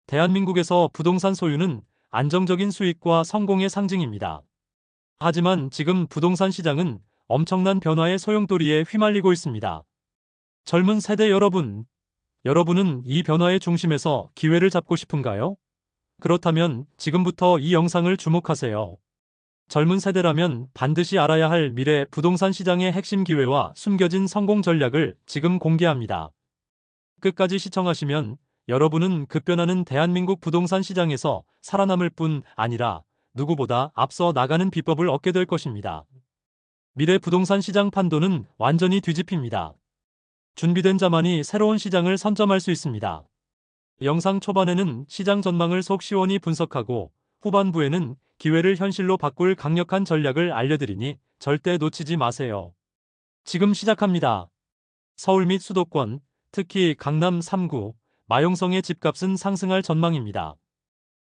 대한민국에서 부동산 소유는 안정적인 수익과 성공의 상징입니다. 하지만 지금 부동산 시장은 엄청난 변화의 소용돌이에 휘말리고 있습니다. 젊은 세대 여러분, 여러분은 이 변화의 중심에서 기회를 잡고 싶은가요? 그렇다면 지금부터 이 영상을 주목하세요. 젊은 세대라면 반드시 알아야 할 미래 부동산 시장의 핵심 기회와 숨겨진 성공 전략을 지금 공개합니다. 끝까지 시청하시면 여러분은 급변하는 대한민국 부동산 시장에서 살아남을 뿐 아니라 누구보다 앞서 나가는 비법을 얻게 될 것입니다. 미래 부동산 시장 판도는 완전히 뒤집힙니다. 준비된 자만이 새로운 시장을 선점할 수 있습니다. 영상 초반에는 시장 전망을 속 시원히 분석하고 후반부에는 기회를 현실로 바꿀 강력한 전략을 알려드리니 절대 놓치지 마세요. 지금 시작합니다. 서울 및 수도권, 특히 강남 3구, 마용성의 집값은 상승할 전망입니다.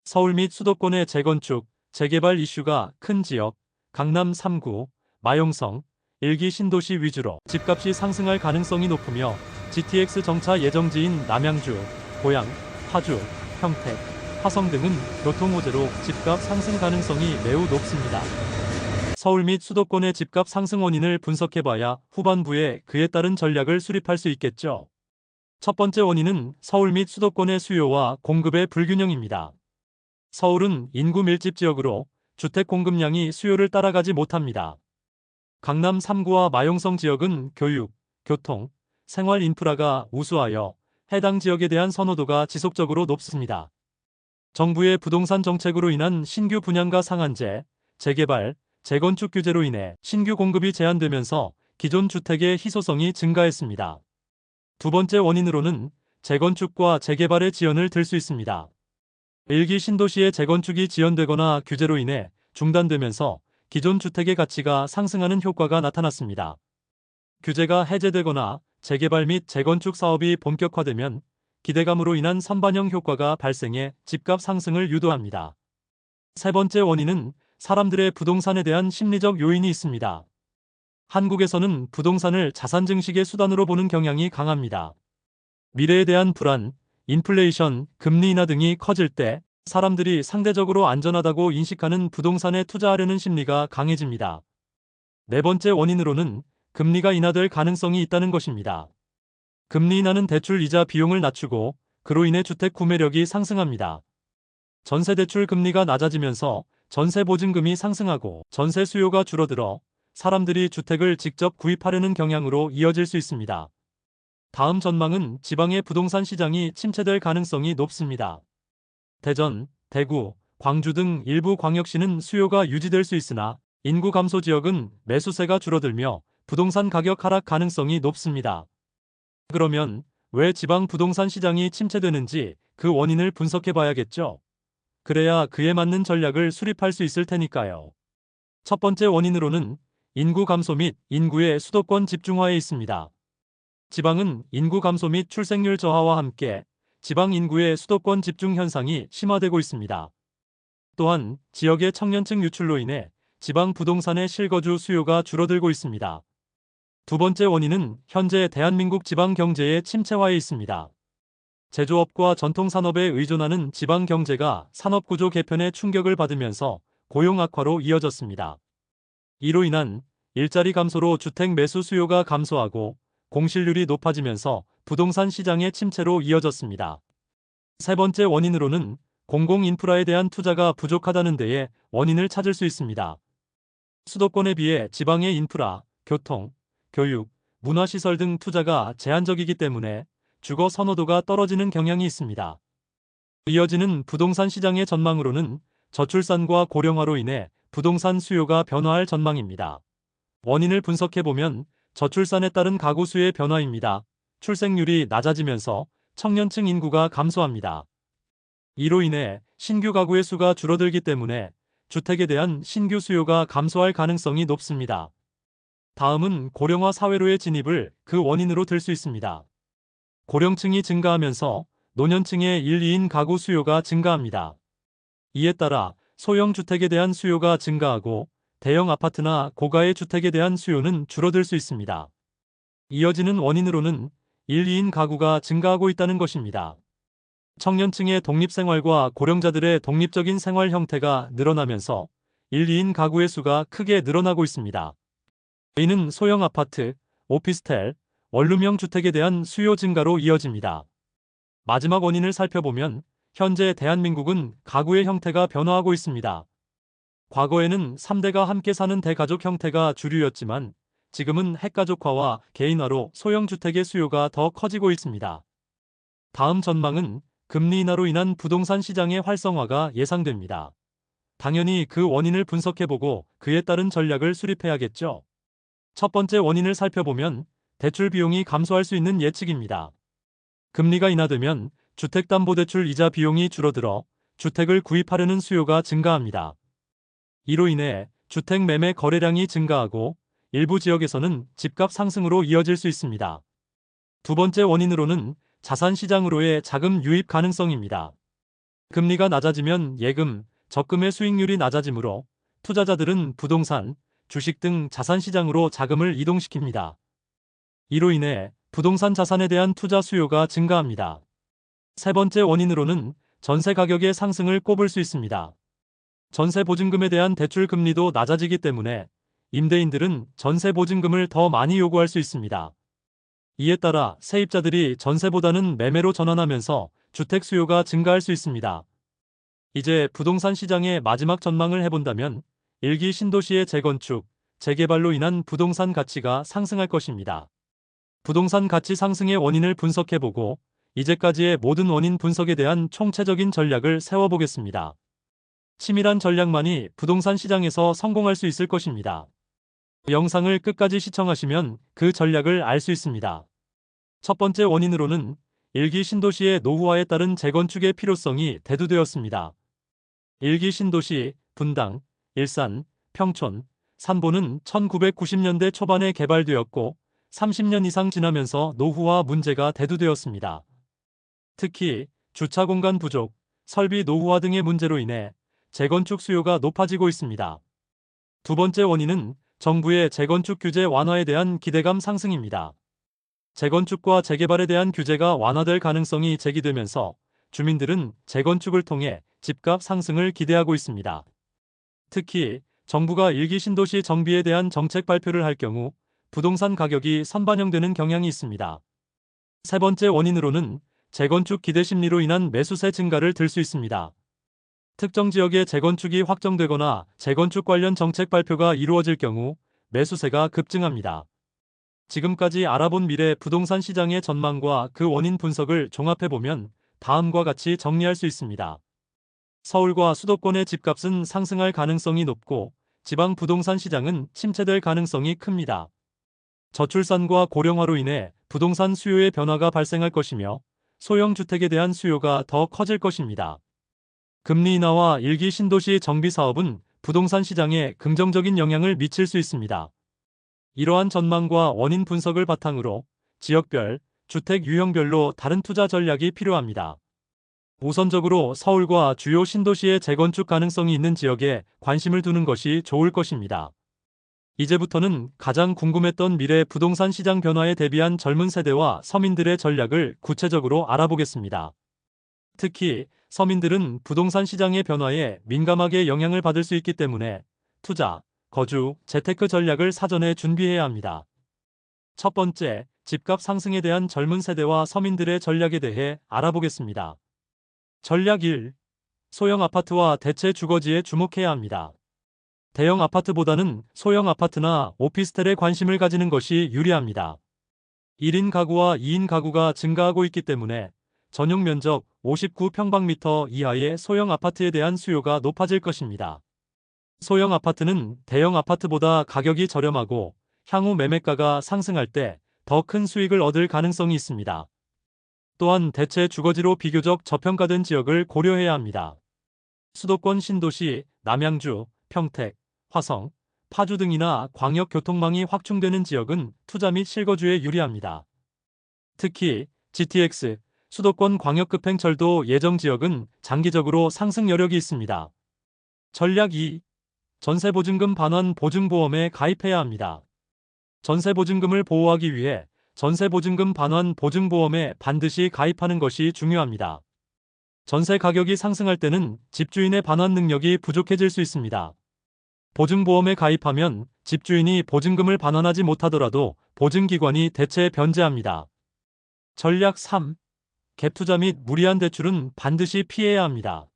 서울 및 수도권의 재건축, 재개발 이슈가 큰 지역, 강남 3구, 마용성, 일기 신도시 위주로 집값이 상승할 가능성이 높으며 GTX 정차 예정지인 남양주, 고양, 파주, 평택, 화성 등은 교통 호재로 집값 상승 가능성이 매우 높습니다. 서울 및 수도권의 집값 상승 원인을 분석해봐야 후반부에 그에 따른 전략을 수립할 수 있겠죠. 첫 번째 원인은 서울 및 수도권의 수요와 공급의 불균형입니다. 서울은 인구 밀집 지역으로 주택 공급량이 수요를 따라가지 못합니다. 강남 3구와 마용성 지역은 교육, 교통, 생활 인프라가 우수하여 해당 지역에 대한 선호도가 지속적으로 높습니다. 정부의 부동산 정책으로 인한 신규 분양가 상한제, 재개발, 재건축 규제로 인해 신규 공급이 제한되면서 기존 주택의 희소성이 증가했습니다. 두 번째 원인으로는 재건축과 재개발의 지연을 들 수 있습니다. 일기 신도시의 재건축이 지연되거나 규제로 인해 중단되면서 기존 주택의 가치가 상승하는 효과가 나타났습니다. 규제가 해제되거나 재개발 및 재건축 사업이 본격화되면 기대감으로 인한 선반영 효과가 발생해 집값 상승을 유도합니다. 세 번째 원인은 사람들의 부동산에 대한 심리적 요인이 있습니다. 한국에서는 부동산을 자산 증식의 수단으로 보는 경향이 강합니다. 미래에 대한 불안, 인플레이션, 금리 인하 등이 커질 때 사람들이 상대적으로 안전하다고 인식하는 부동산에 투자하려는 심리가 강해집니다. 네 번째 원인으로는 금리가 인하될 가능성이 있다는 것입니다. 금리 인하는 대출 이자 비용을 낮추고 그로 인해 주택 구매력이 상승합니다. 전세 대출 금리가 낮아지면서 전세 보증금이 상승하고 전세 수요가 줄어들어 사람들이 주택을 직접 구입하려는 경향으로 이어질 수 있습니다. 다음 전망은 지방의 부동산 시장이 침체될 가능성이 높습니다. 대전, 대구, 광주 등 일부 광역시는 수요가 유지될 수 있으나 인구 감소 지역은 매수세가 줄어들며 부동산 가격 하락 가능성이 높습니다. 그러면 왜 지방 부동산 시장이 침체되는지 그 원인을 분석해 봐야겠죠. 그래야 그에 맞는 전략을 수립할 수 있을 테니까요. 첫 번째 원인으로는 인구 감소 및 인구의 수도권 집중화에 있습니다. 지방은 인구 감소 및 출생률 저하와 함께 지방 인구의 수도권 집중 현상이 심화되고 있습니다. 또한 지역의 청년층 유출로 인해 지방 부동산의 실거주 수요가 줄어들고 있습니다. 두 번째 원인은 현재 대한민국 지방 경제의 침체화에 있습니다. 제조업과 전통산업에 의존하는 지방 경제가 산업구조 개편의 충격을 받으면서 고용 악화로 이어졌습니다. 이로 인한 일자리 감소로 주택 매수 수요가 감소하고 공실률이 높아지면서 부동산 시장의 침체로 이어졌습니다. 세 번째 원인으로는 공공인프라에 대한 투자가 부족하다는 데에 원인을 찾을 수 있습니다. 수도권에 비해 지방의 인프라, 교통, 교육, 문화시설 등 투자가 제한적이기 때문에 주거 선호도가 떨어지는 경향이 있습니다. 이어지는 부동산 시장의 전망으로는 저출산과 고령화로 인해 부동산 수요가 변화할 전망입니다. 원인을 분석해보면 저출산에 따른 가구 수의 변화입니다. 출생률이 낮아지면서 청년층 인구가 감소합니다. 이로 인해 신규 가구의 수가 줄어들기 때문에 주택에 대한 신규 수요가 감소할 가능성이 높습니다. 다음은 고령화 사회로의 진입을 그 원인으로 들 수 있습니다. 고령층이 증가하면서 노년층의 1, 2인 가구 수요가 증가합니다. 이에 따라 소형 주택에 대한 수요가 증가하고 대형 아파트나 고가의 주택에 대한 수요는 줄어들 수 있습니다. 이어지는 원인으로는 1, 2인 가구가 증가하고 있다는 것입니다. 청년층의 독립생활과 고령자들의 독립적인 생활 형태가 늘어나면서 1, 2인 가구의 수가 크게 늘어나고 있습니다. 이는 소형 아파트, 오피스텔, 원룸형 주택에 대한 수요 증가로 이어집니다. 마지막 원인을 살펴보면 현재 대한민국은 가구의 형태가 변화하고 있습니다. 과거에는 3대가 함께 사는 대가족 형태가 주류였지만 지금은 핵가족화와 개인화로 소형 주택의 수요가 더 커지고 있습니다. 다음 전망은 금리 인하로 인한 부동산 시장의 활성화가 예상됩니다. 당연히 그 원인을 분석해보고 그에 따른 전략을 수립해야겠죠. 첫 번째 원인을 살펴보면 대출 비용이 감소할 수 있는 예측입니다. 금리가 인하되면 주택담보대출 이자 비용이 줄어들어 주택을 구입하려는 수요가 증가합니다. 이로 인해 주택 매매 거래량이 증가하고 일부 지역에서는 집값 상승으로 이어질 수 있습니다. 두 번째 원인으로는 자산 시장으로의 자금 유입 가능성입니다. 금리가 낮아지면 예금, 적금의 수익률이 낮아지므로 투자자들은 부동산, 주식 등 자산 시장으로 자금을 이동시킵니다. 이로 인해 부동산 자산에 대한 투자 수요가 증가합니다. 세 번째 원인으로는 전세 가격의 상승을 꼽을 수 있습니다. 전세 보증금에 대한 대출 금리도 낮아지기 때문에 임대인들은 전세 보증금을 더 많이 요구할 수 있습니다. 이에 따라 세입자들이 전세보다는 매매로 전환하면서 주택 수요가 증가할 수 있습니다. 이제 부동산 시장의 마지막 전망을 해본다면 1기 신도시의 재건축, 재개발로 인한 부동산 가치가 상승할 것입니다. 부동산 가치 상승의 원인을 분석해보고 이제까지의 모든 원인 분석에 대한 총체적인 전략을 세워보겠습니다. 치밀한 전략만이 부동산 시장에서 성공할 수 있을 것입니다. 영상을 끝까지 시청하시면 그 전략을 알 수 있습니다. 첫 번째 원인으로는 1기 신도시의 노후화에 따른 재건축의 필요성이 대두되었습니다. 1기 신도시, 분당, 일산, 평촌, 산보는 1990년대 초반에 개발되었고 30년 이상 지나면서 노후화 문제가 대두되었습니다. 특히 주차 공간 부족, 설비 노후화 등의 문제로 인해 재건축 수요가 높아지고 있습니다. 두 번째 원인은 정부의 재건축 규제 완화에 대한 기대감 상승입니다. 재건축과 재개발에 대한 규제가 완화될 가능성이 제기되면서 주민들은 재건축을 통해 집값 상승을 기대하고 있습니다. 특히 정부가 1기 신도시 정비에 대한 정책 발표를 할 경우 부동산 가격이 선반영되는 경향이 있습니다. 세 번째 원인으로는 재건축 기대 심리로 인한 매수세 증가를 들 수 있습니다. 특정 지역의 재건축이 확정되거나 재건축 관련 정책 발표가 이루어질 경우 매수세가 급증합니다. 지금까지 알아본 미래 부동산 시장의 전망과 그 원인 분석을 종합해보면 다음과 같이 정리할 수 있습니다. 서울과 수도권의 집값은 상승할 가능성이 높고 지방 부동산 시장은 침체될 가능성이 큽니다. 저출산과 고령화로 인해 부동산 수요의 변화가 발생할 것이며 소형 주택에 대한 수요가 더 커질 것입니다. 금리 인하와 1기 신도시 정비 사업은 부동산 시장에 긍정적인 영향을 미칠 수 있습니다. 이러한 전망과 원인 분석을 바탕으로 지역별, 주택 유형별로 다른 투자 전략이 필요합니다. 우선적으로 서울과 주요 신도시의 재건축 가능성이 있는 지역에 관심을 두는 것이 좋을 것입니다. 이제부터는 가장 궁금했던 미래 부동산 시장 변화에 대비한 젊은 세대와 서민들의 전략을 구체적으로 알아보겠습니다. 특히 서민들은 부동산 시장의 변화에 민감하게 영향을 받을 수 있기 때문에 투자, 거주, 재테크 전략을 사전에 준비해야 합니다. 첫 번째, 집값 상승에 대한 젊은 세대와 서민들의 전략에 대해 알아보겠습니다. 전략 1. 소형 아파트와 대체 주거지에 주목해야 합니다. 대형 아파트보다는 소형 아파트나 오피스텔에 관심을 가지는 것이 유리합니다. 1인 가구와 2인 가구가 증가하고 있기 때문에 전용 면적 59평방미터 이하의 소형 아파트에 대한 수요가 높아질 것입니다. 소형 아파트는 대형 아파트보다 가격이 저렴하고 향후 매매가가 상승할 때 더 큰 수익을 얻을 가능성이 있습니다. 또한 대체 주거지로 비교적 저평가된 지역을 고려해야 합니다. 수도권 신도시, 남양주, 평택, 화성, 파주 등이나 광역 교통망이 확충되는 지역은 투자 및 실거주에 유리합니다. 특히 GTX, 수도권 광역급행철도 예정 지역은 장기적으로 상승 여력이 있습니다. 전략 2. 전세보증금 반환 보증보험에 가입해야 합니다. 전세보증금을 보호하기 위해 전세보증금 반환 보증보험에 반드시 가입하는 것이 중요합니다. 전세 가격이 상승할 때는 집주인의 반환 능력이 부족해질 수 있습니다. 보증보험에 가입하면 집주인이 보증금을 반환하지 못하더라도 보증기관이 대체 변제합니다. 전략 3. 갭투자 및 무리한 대출은 반드시 피해야 합니다.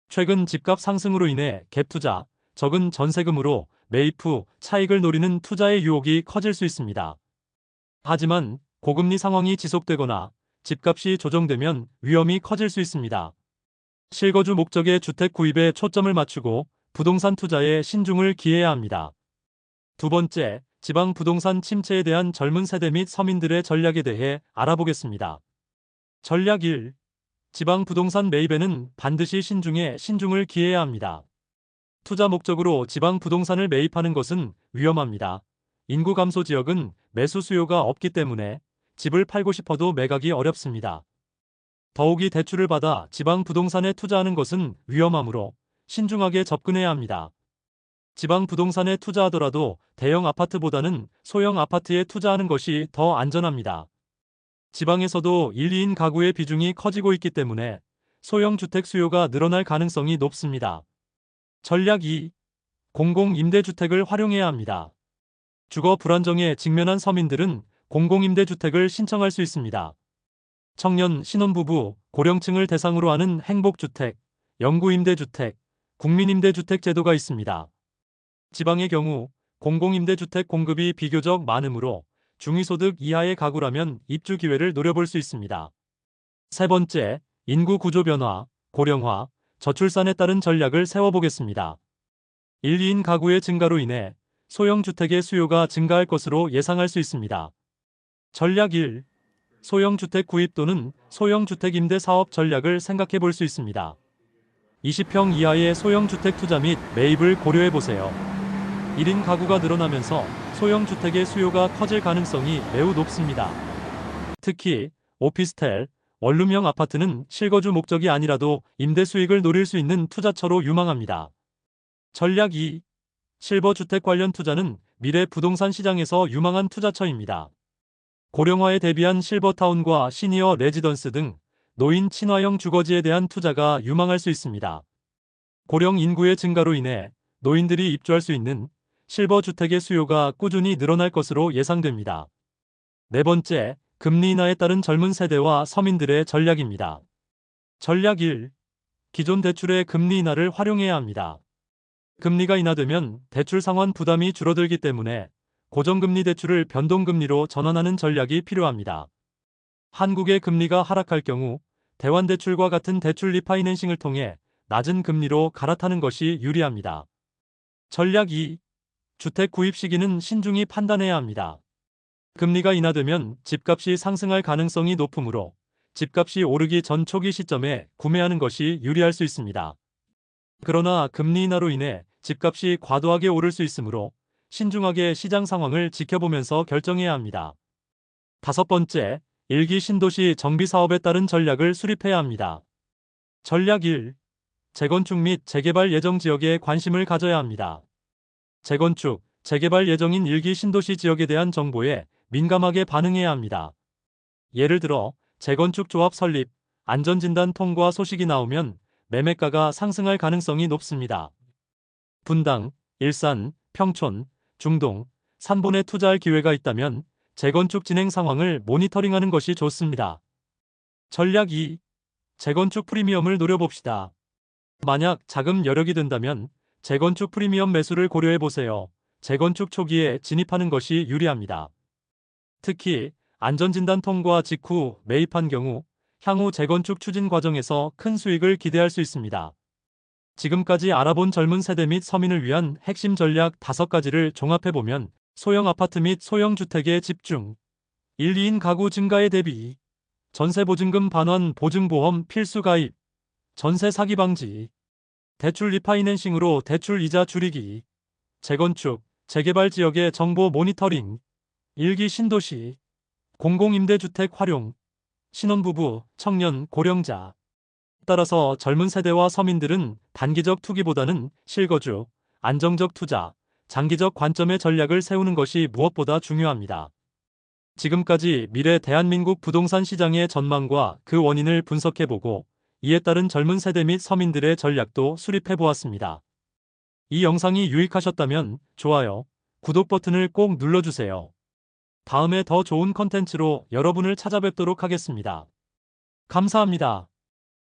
최근 집값 상승으로 인해 갭투자, 적은 전세금으로 매입 후 차익을 노리는 투자의 유혹이 커질 수 있습니다. 하지만 고금리 상황이 지속되거나 집값이 조정되면 위험이 커질 수 있습니다. 실거주 목적의 주택 구입에 초점을 맞추고 부동산 투자에 신중을 기해야 합니다. 두 번째, 지방 부동산 침체에 대한 젊은 세대 및 서민들의 전략에 대해 알아보겠습니다. 전략 1. 지방 부동산 매입에는 반드시 신중을 기해야 합니다. 투자 목적으로 지방 부동산을 매입하는 것은 위험합니다. 인구 감소 지역은 매수 수요가 없기 때문에 집을 팔고 싶어도 매각이 어렵습니다. 더욱이 대출을 받아 지방 부동산에 투자하는 것은 위험하므로 신중하게 접근해야 합니다. 지방 부동산에 투자하더라도 대형 아파트보다는 소형 아파트에 투자하는 것이 더 안전합니다. 지방에서도 1, 2인 가구의 비중이 커지고 있기 때문에 소형 주택 수요가 늘어날 가능성이 높습니다. 전략 2. 공공임대주택을 활용해야 합니다. 주거 불안정에 직면한 서민들은 공공임대주택을 신청할 수 있습니다. 청년, 신혼부부, 고령층을 대상으로 하는 행복주택, 영구임대주택, 국민임대주택 제도가 있습니다. 지방의 경우 공공임대주택 공급이 비교적 많으므로 중위소득 이하의 가구라면 입주 기회를 노려볼 수 있습니다. 세 번째, 인구 구조 변화, 고령화, 저출산에 따른 전략을 세워보겠습니다. 1, 2인 가구의 증가로 인해 소형 주택의 수요가 증가할 것으로 예상할 수 있습니다. 전략 1. 소형 주택 구입 또는 소형 주택 임대 사업 전략을 생각해 볼 수 있습니다. 20평 이하의 소형 주택 투자 및 매입을 고려해 보세요. 1인 가구가 늘어나면서 소형 주택의 수요가 커질 가능성이 매우 높습니다. 특히 오피스텔, 원룸형 아파트는 실거주 목적이 아니라도 임대 수익을 노릴 수 있는 투자처로 유망합니다. 전략 2. 실버 주택 관련 투자는 미래 부동산 시장에서 유망한 투자처입니다. 고령화에 대비한 실버타운과 시니어 레지던스 등 노인 친화형 주거지에 대한 투자가 유망할 수 있습니다. 고령 인구의 증가로 인해 노인들이 입주할 수 있는 실버 주택의 수요가 꾸준히 늘어날 것으로 예상됩니다. 네 번째, 금리 인하에 따른 젊은 세대와 서민들의 전략입니다. 전략 1. 기존 대출의 금리 인하를 활용해야 합니다. 금리가 인하되면 대출 상환 부담이 줄어들기 때문에 고정금리 대출을 변동금리로 전환하는 전략이 필요합니다. 한국의 금리가 하락할 경우 대환대출과 같은 대출 리파이낸싱을 통해 낮은 금리로 갈아타는 것이 유리합니다. 전략 2. 주택 구입 시기는 신중히 판단해야 합니다. 금리가 인하되면 집값이 상승할 가능성이 높으므로 집값이 오르기 전 초기 시점에 구매하는 것이 유리할 수 있습니다. 그러나 금리 인하로 인해 집값이 과도하게 오를 수 있으므로 신중하게 시장 상황을 지켜보면서 결정해야 합니다. 다섯 번째, 1기 신도시 정비 사업에 따른 전략을 수립해야 합니다. 전략 1. 재건축 및 재개발 예정 지역에 관심을 가져야 합니다. 재건축, 재개발 예정인 1기 신도시 지역에 대한 정보에 민감하게 반응해야 합니다. 예를 들어 재건축 조합 설립, 안전진단 통과 소식이 나오면 매매가가 상승할 가능성이 높습니다. 분당, 일산, 평촌, 중동, 산본에 투자할 기회가 있다면 재건축 진행 상황을 모니터링하는 것이 좋습니다. 전략 2. 재건축 프리미엄을 노려봅시다. 만약 자금 여력이 된다면 재건축 프리미엄 매수를 고려해보세요. 재건축 초기에 진입하는 것이 유리합니다. 특히 안전진단 통과 직후 매입한 경우 향후 재건축 추진 과정에서 큰 수익을 기대할 수 있습니다. 지금까지 알아본 젊은 세대 및 서민을 위한 핵심 전략 5가지를 종합해보면 소형 아파트 및 소형 주택에 집중, 1, 2인 가구 증가에 대비, 전세보증금 반환 보증보험 필수 가입, 전세 사기 방지, 대출 리파이낸싱으로 대출 이자 줄이기, 재건축, 재개발 지역의 정보 모니터링, 1기 신도시, 공공임대주택 활용, 신혼부부, 청년, 고령자. 따라서 젊은 세대와 서민들은 단기적 투기보다는 실거주, 안정적 투자, 장기적 관점의 전략을 세우는 것이 무엇보다 중요합니다. 지금까지 미래 대한민국 부동산 시장의 전망과 그 원인을 분석해보고 이에 따른 젊은 세대 및 서민들의 전략도 수립해 보았습니다. 이 영상이 유익하셨다면 좋아요, 구독 버튼을 꼭 눌러주세요. 다음에 더 좋은 컨텐츠로 여러분을 찾아뵙도록 하겠습니다. 감사합니다.